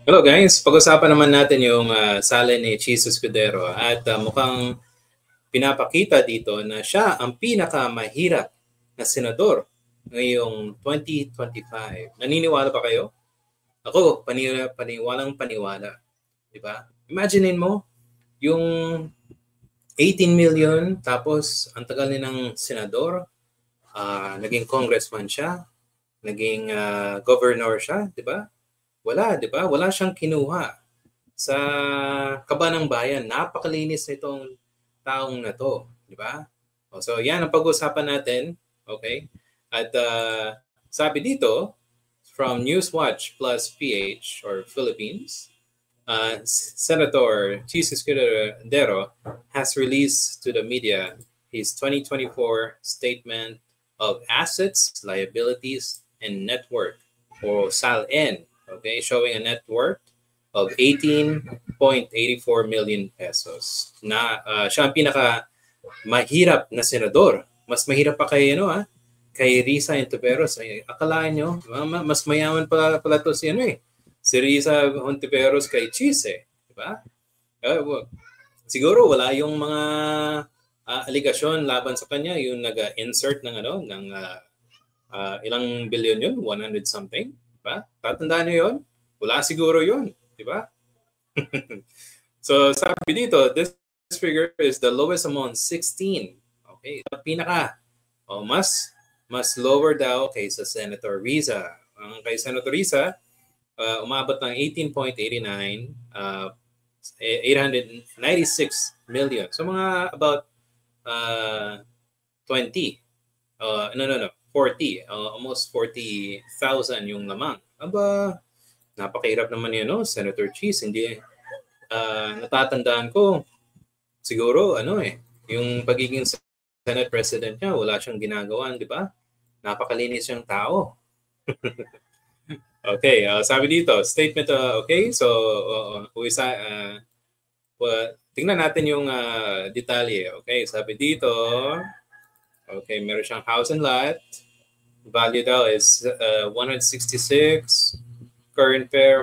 Hello guys, pag-usapan naman natin yung sala ni Chis Escudero at mukhang pinapakita dito na siya ang pinakamahirap na senador ngayong 2025. Naniniwala ba kayo? Ako, paniwalang paniwala. Di ba? Imaginein mo, yung 18 million tapos ang tagal nilang senador, naging congressman siya, naging governor siya, di ba? Wala, di ba? Wala siyang kinuha sa kaba ng bayan. Napakalinis nitong taong na to, di ba? So yan ang pag-uusapan natin, okay? At sabi dito from Newswatch plus PH or Philippines, Senator Jesus Escudero has released to the media his 2024 Statement of Assets, Liabilities, and Net Worth, or SALN, okay, showing a net worth of 18.84 million pesos. Na siya ang pinaka mahirap na senador. Mas mahirap pa kay kay Risa Hontiveros. Akalaan nyo, mas mayaman pala to si si Risa Hontiveros kay Chis di ba? Siguro wala yung mga aligasyon laban sa kanya, yung nag-insert ng ilang billion yun, 100 something, di ba? Tatandaan niyo yun? Wala siguro yun, di ba? So sabi dito, this figure is the lowest among 16. Okay, pinaka mas lower daw kaysa Senator Riza. Ang kay Senator Riza, umabot ng 18.89, 896 million. So mga about 20. 40. Almost 40,000 yung lamang. Aba, napakahirap naman yun, no? Senator Cheese, hindi natatandaan ko siguro yung pagiging Senate President niya, wala siyang ginagawa, di ba? Napakalinis siyang tao. Okay, sabi dito, statement, okay, so tingnan natin yung detalye. Okay, sabi dito, okay, meron siyang house and lot. Value daw is 166. Current fair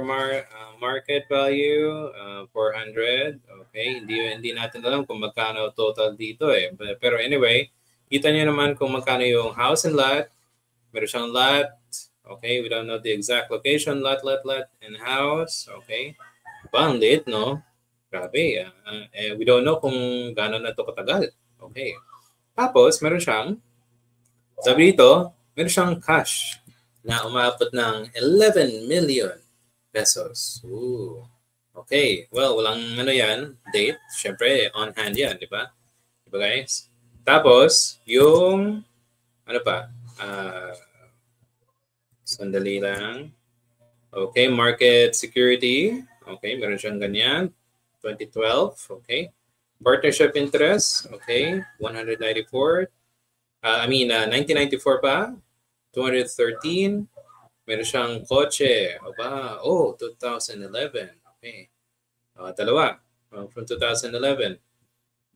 market value 400. Okay, hindi natin alam kung magkano total dito Pero anyway, kita niyo naman kung magkano yung house and lot. Meron siyang lot. Okay, we don't know the exact location. Lot, and house. Okay. Bang, liit, no? Grabe. We don't know kung gaano na to katagal. Okay. Tapos, meron siyang, sabi dito, meron siyang cash na umabot ng 11 million pesos. Ooh. Okay. Well, walang yan, date. Siyempre, on hand yan, di ba? Di ba, guys? Tapos, yung, sandali lang. Okay, market security. Okay, meron siyang ganyan. 2012, okay. Partnership interest, okay. 194. 1994 pa. 213. Meron siyang kotse. 2011. Okay. Dalawa. From 2011.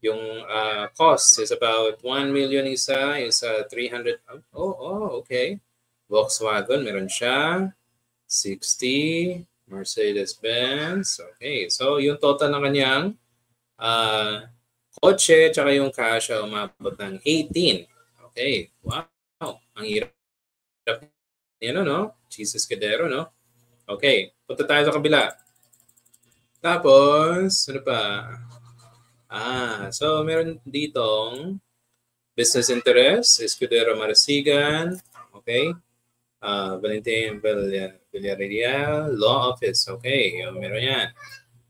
Yung cost is about 1 million isa. Is 300. Okay. Volkswagen, meron siya. 60. Mercedes-Benz. Okay. So, yung total ng kanyang kotse tsaka yung cash umabot ng 18. Okay. Wow. Ang hirap. Yan, no? Jesus Escudero, no? Okay. Punta tayo sa kabila. Tapos, ano pa? So meron ditong business interest, Escudero Marasigan. Okay. Valentin Villarreal, law office. Okay, meron yan.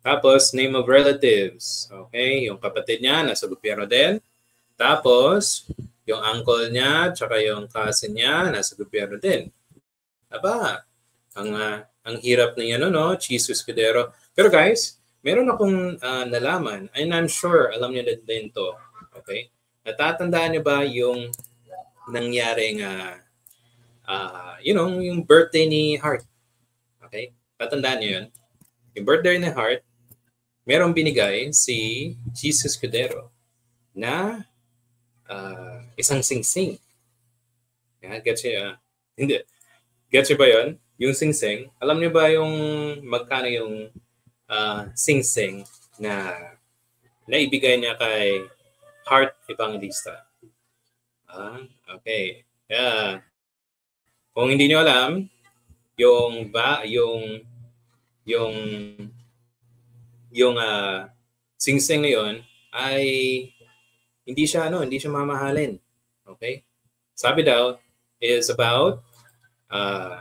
Tapos, name of relatives. Okay, yung kapatid niya, nasa gobyerno din. Tapos, yung uncle niya, tsaka yung cousin niya, nasa gobyerno din. Aba, ang hirap na yan, no? Jesus Escudero. Pero guys, meron akong nalaman, and I'm sure alam niyo din to. Okay? Natatandaan niyo ba yung nangyaring yung birthday ni Hart. Okay? Tatandaan niyo yun. Yung birthday ni Hart, merong binigay si Jesus Escudero na isang sing-sing. Gets you? Hindi. Gets you ba yun? yung singsing, alam niyo ba yung magkano yung singsing na naibigay niya kay Heart Evangelista? Okay. Kung hindi niyo alam, yung singsing na yun ay hindi siya mamahalin. Okay? Sabi daw is about $1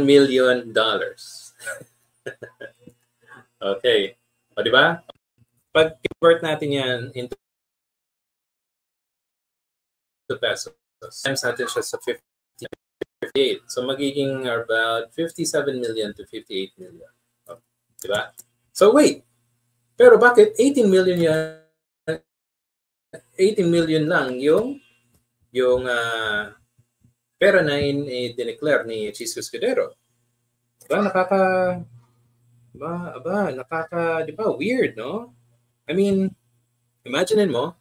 million. Okay. O, di ba? Pag convert natin yan into pesos, times natin siya sa 58. So, magiging about 57 million to 58 million. O, di ba? So, wait. Pero bakit 18 million yan? 18 million lang yung pera na i-declare ni Chis Escudero. Diba? Di ba? Weird, no? I mean, imagine mo,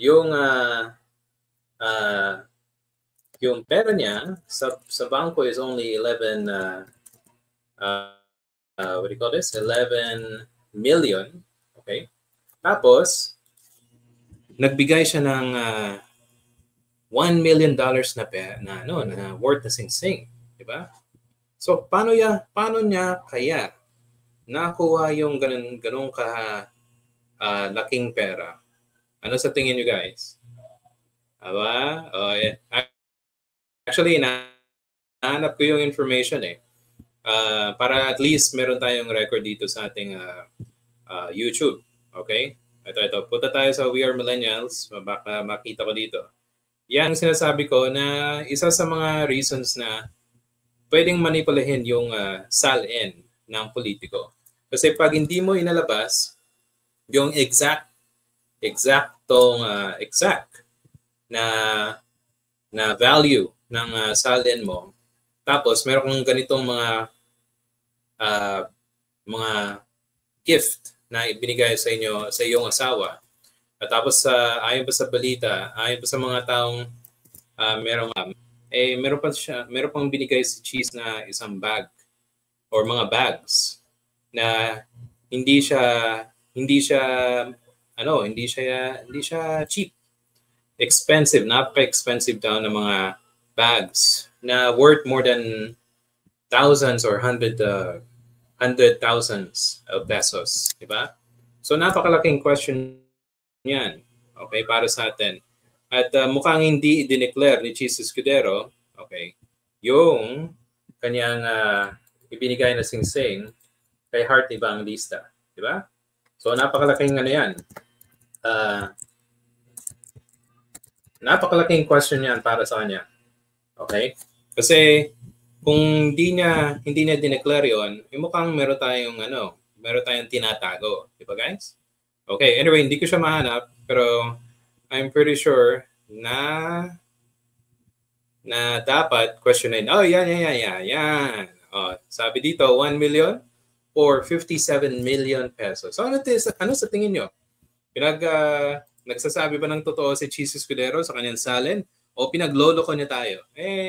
yung pera niya sa bangko is only 11, what do you call this? 11 million. Okay? Tapos, nagbigay siya ng $1 million na worth na singsing, di ba? So paano niya kaya nakuha yung ganung laking pera? Ano sa tingin niyo, guys? Aba? Yeah. Actually, nahanap ko yung information para at least meron tayong record dito sa ating YouTube. Okay? Ito. Punta tayo sa We Are Millennials. Baka makita ko dito. Yan ang sinasabi ko na isa sa mga reasons na pwedeng manipulahin yung SALN ng politiko. Kasi pag hindi mo inalabas yung exact na value ng SALN mo, tapos meron kang ganitong mga gift na ibinigay sa iyong asawa, at tapos ayon pa sa balita, ayon pa sa mga taong meron pang binigay si Cheese na isang bag or mga bags na hindi siya cheap. Expensive, napaka-expensive daw ng mga bags na worth more than thousands or hundred thousands of pesos, di ba? So napakalaking question yan, okay, para sa atin. At mukhang hindi i-declare ni Chis Escudero, okay, yung kanyang ibinigay na singsing kay Heart Evangelista, di ba? So napakalaking yan. Napakalaking question yan para sa kanya. Okay? Kasi kung hindi niya dineclare yon, mukhang meron tayong tinatago, di ba, guys? Okay, anyway, hindi ko siya mahanap, pero I'm pretty sure na dapat questionin. Oh, yan. Oh, sabi dito, 1 million or 57 million pesos. So ano sa tingin nyo? Nagsasabi ba ng totoo si Chis Escudero sa kanyang SALN o pinagloloko niya tayo?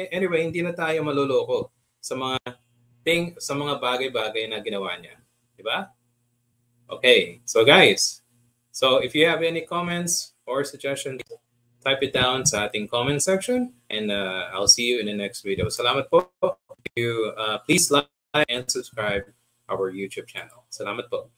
Anyway, hindi na tayo maloloko sa mga bagay-bagay na ginawa niya. Di ba? Okay, so guys, so if you have any comments or suggestions, type it down sa ating comment section, and I'll see you in the next video. Salamat po. Please like and subscribe our YouTube channel. Salamat po.